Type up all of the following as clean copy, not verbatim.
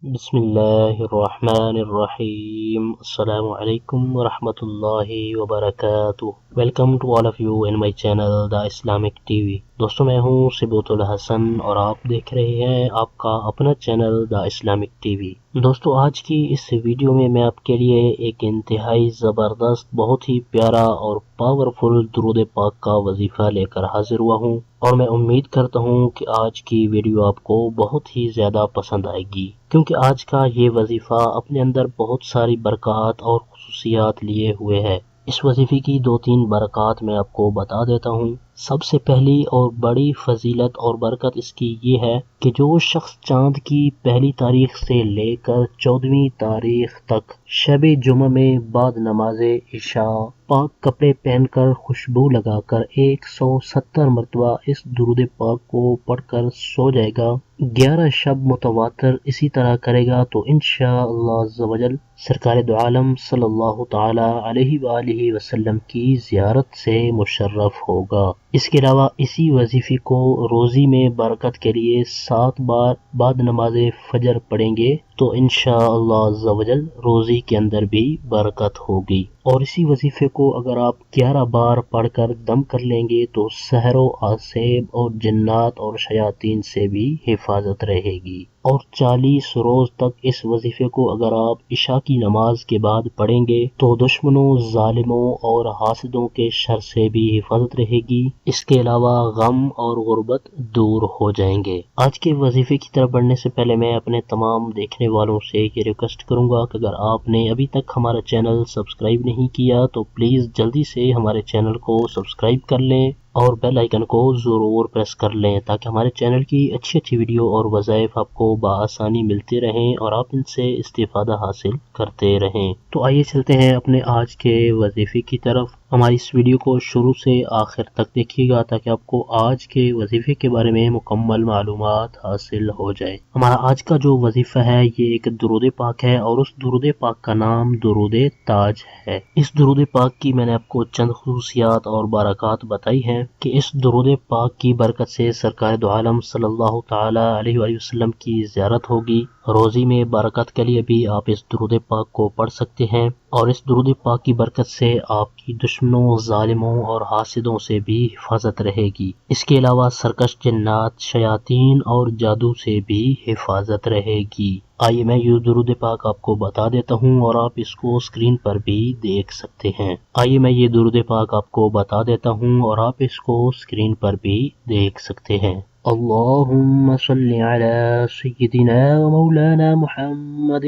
بسم اللہ الرحمن الرحیم، السلام علیکم ورحمۃ اللہ وبرکاتہ۔ Welcome to all of you in my channel the Islamic T V. دوستو میں ہوں ثبوت الحسن اور آپ دیکھ رہے ہیں آپ کا اپنا channel the Islamic T V. دوستو آج کی اس ویڈیو میں آپ کے لیے ایک انتہائی زبردست، بہت ہی پیارا اور پاورفل درود پاک کا وظیفہ لے کر حاضر ہوا ہوں، اور میں امید کرتا ہوں کہ آج کی ویڈیو آپ کو بہت ہی زیادہ پسند آئے گی، کیونکہ آج کا یہ وظیفہ اپنے اندر بہت ساری برکات اور خصوصیات لیے ہوئے ہے۔ اس وظیفے کی 2-3 برکات میں آپ کو بتا دیتا ہوں۔ سب سے پہلی اور بڑی فضیلت اور برکت اس کی یہ ہے کہ جو شخص چاند کی پہلی تاریخ سے لے کر 14ویں تاریخ تک شب جمعہ میں بعد نماز عشاء پاک کپڑے پہن کر خوشبو لگا کر 170 مرتبہ اس درود پاک کو پڑھ کر سو جائے گا، 11 شب متواتر اسی طرح کرے گا، تو انشاءاللہ عز و جل سرکار دو عالم صلی اللہ تعالی علیہ وآلہ وسلم کی زیارت سے مشرف ہوگا۔ اس کے علاوہ اسی وظیفے کو روزی میں برکت کے لیے 7 بار بعد نماز فجر پڑھیں گے تو انشاءاللہ عز و جل روزی کے اندر بھی برکت ہوگی۔ اور اسی وظیفے کو اگر آپ 11 بار پڑھ کر دم کر لیں گے تو سحر و آسیب اور جنات اور شیاطین سے بھی حفاظت رہے گی۔ اور 40 روز تک اس وظیفے کو اگر آپ عشاء کی نماز کے بعد پڑھیں گے تو دشمنوں، ظالموں اور حاسدوں کے شر سے بھی حفاظت رہے گی۔ اس کے علاوہ غم اور غربت دور ہو جائیں گے۔ آج کے وظیفے کی طرف بڑھنے سے پہلے میں اپنے تمام دیکھنے والوں سے یہ ریکویسٹ کروں گا کہ اگر آپ نے ابھی تک ہمارا چینل سبسکرائب نہیں کیا تو پلیز جلدی سے ہمارے چینل کو سبسکرائب کر لیں اور بیل آئیکن کو ضرور پریس کر لیں تاکہ ہمارے چینل کی اچھی ویڈیو اور وظائف آپ کو بآسانی ملتے رہیں اور آپ ان سے استفادہ حاصل کرتے رہیں۔ تو آئیے چلتے ہیں اپنے آج کے وظیفے کی طرف۔ ہماری اس ویڈیو کو شروع سے آخر تک دیکھیے گا تاکہ آپ کو آج کے وظیفے کے بارے میں مکمل معلومات حاصل ہو جائے۔ ہمارا آج کا جو وظیفہ ہے یہ ایک درود پاک ہے اور اس درود پاک کا نام درود تاج ہے۔ اس درود پاک کی میں نے آپ کو چند خصوصیات اور برکات بتائی ہیں کہ اس درود پاک کی برکت سے سرکار دو عالم صلی اللہ تعالی علیہ وآلہ وسلم کی زیارت ہوگی۔ روزی میں برکت کے لیے بھی آپ اس درود پاک کو پڑھ سکتے ہیں، اور اس درود پاک کی برکت سے آپ کی دشمنوں، ظالموں اور حاسدوں سے بھی حفاظت رہے گی۔ اس کے علاوہ سرکش جنات، شیاطین اور جادو سے بھی حفاظت رہے گی۔ آئیے میں یہ درود پاک آپ کو بتا دیتا ہوں اور آپ اس کو اسکرین پر بھی دیکھ سکتے ہیں۔ آئیے میں یہ درود پاک آپ کو بتا دیتا ہوں اور آپ اس کو اسکرین پر بھی دیکھ سکتے ہیں۔ اللهم صل على سيدنا ومولانا محمد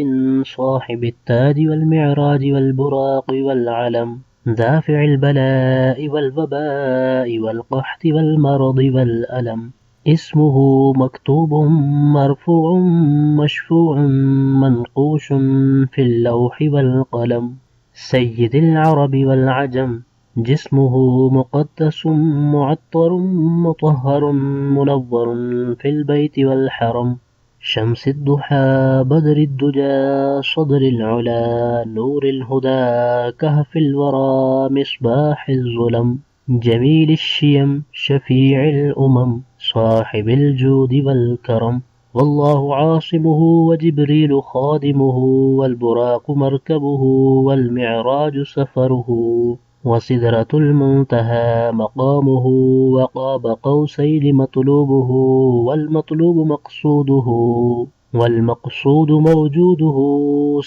صاحب التاج والمعراج والبراق والعلم دافع البلاء والوباء والقحط والمرض والألم، اسمه مكتوب مرفوع مشفوع منقوش في اللوح والقلم، سيد العرب والعجم، جسمه مقدس معطر مطهر منور في البيت والحرم، شمس الضحى بدر الدجى صدر العلا نور الهدى كهف الورى مصباح الظلم، جميل الشيم شفيع الأمم صاحب الجود والكرم، والله عاصمه وجبريل خادمه والبراق مركبه والمعراج سفره وسدرة المنتهى مقامه وقاب قوسين مطلوبه والمطلوب مقصوده والمقصود موجوده،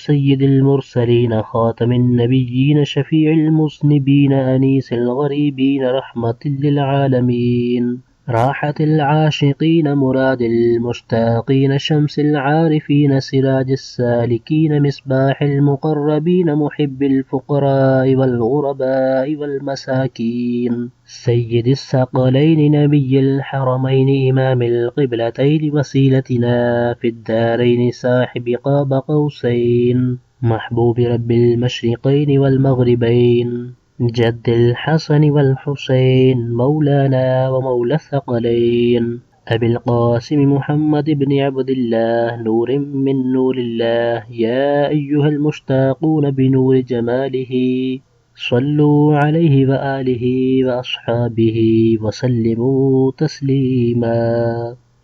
سيد المرسلين خاتم النبيين شفيع المذنبين أنيس الغريبين رحمة للعالمين، راحة العاشقين مراد المشتاقين، شمس العارفين سراج السالكين، مصباح المقربين محب الفقراء والغرباء والمساكين، سيد الثقلين نبي الحرمين إمام القبلتين وسيلتنا في الدارين، صاحب قاب قوسين محبوب رب المشرقين والمغربين، جد الحسن والحسين مولانا ومولى الثقلين، أبي القاسم محمد بن عبد الله نور من نور الله، يا أيها المشتاقون بنور جماله صلوا عليه وآله وأصحابه وسلموا تسليما۔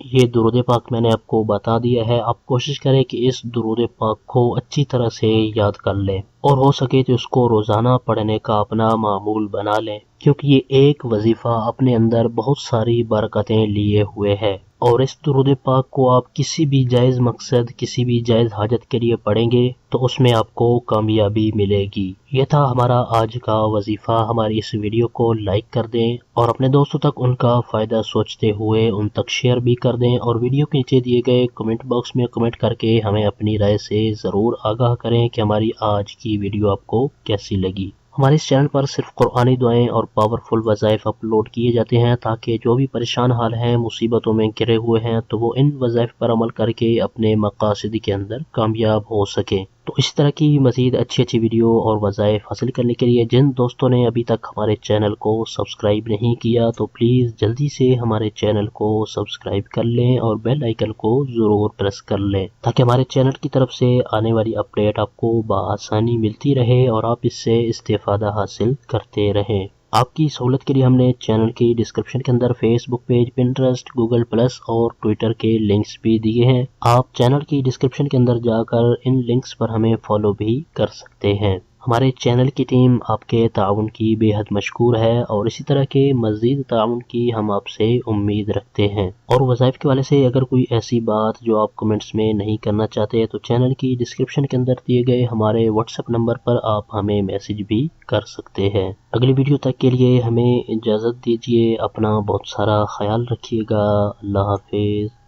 یہ درود پاک میں نے آپ کو بتا دیا ہے، آپ کوشش کریں کہ اس درود پاک کو اچھی طرح سے یاد کر لیں اور ہو سکے تو اس کو روزانہ پڑھنے کا اپنا معمول بنا لیں، کیونکہ یہ ایک وظیفہ اپنے اندر بہت ساری برکتیں لیے ہوئے ہے۔ اور اس درود پاک کو آپ کسی بھی جائز مقصد، کسی بھی جائز حاجت کے لیے پڑھیں گے تو اس میں آپ کو کامیابی ملے گی۔ یہ تھا ہمارا آج کا وظیفہ۔ ہماری اس ویڈیو کو لائک کر دیں اور اپنے دوستوں تک ان کا فائدہ سوچتے ہوئے ان تک شیئر بھی کر دیں، اور ویڈیو کے نیچے دیے گئے کمنٹ باکس میں کمنٹ کر کے ہمیں اپنی رائے سے ضرور آگاہ کریں کہ ہماری آج کی ویڈیو آپ کو کیسی لگی۔ ہمارے اس چینل پر صرف قرآنی دعائیں اور پاورفل وظائف اپلوڈ کیے جاتے ہیں تاکہ جو بھی پریشان حال ہیں، مصیبتوں میں گرے ہوئے ہیں، تو وہ ان وظائف پر عمل کر کے اپنے مقاصد کے اندر کامیاب ہو سکیں۔ تو اس طرح کی مزید اچھی ویڈیو اور وظائف حاصل کرنے کے لیے جن دوستوں نے ابھی تک ہمارے چینل کو سبسکرائب نہیں کیا تو پلیز جلدی سے ہمارے چینل کو سبسکرائب کر لیں اور بیل آئیکن کو ضرور پریس کر لیں تاکہ ہمارے چینل کی طرف سے آنے والی اپڈیٹ آپ کو بآسانی ملتی رہے اور آپ اس سے استفادہ حاصل کرتے رہیں۔ آپ کی سہولت کے لیے ہم نے چینل کی ڈسکرپشن کے اندر فیس بک پیج، پنٹرسٹ، گوگل پلس اور ٹویٹر کے لنکس بھی دیے ہیں۔ آپ چینل کی ڈسکرپشن کے اندر جا کر ان لنکس پر ہمیں فالو بھی کر سکتے ہیں۔ ہمارے چینل کی ٹیم آپ کے تعاون کی بے حد مشکور ہے اور اسی طرح کے مزید تعاون کی ہم آپ سے امید رکھتے ہیں۔ اور وظائف کے حوالے سے اگر کوئی ایسی بات جو آپ کمنٹس میں نہیں کرنا چاہتے تو چینل کی ڈسکرپشن کے اندر دیے گئے ہمارے واٹس ایپ نمبر پر آپ ہمیں میسج بھی کر سکتے ہیں۔ اگلی ویڈیو تک کے لیے ہمیں اجازت دیجیے، اپنا بہت سارا خیال رکھیے گا۔ اللہ حافظ۔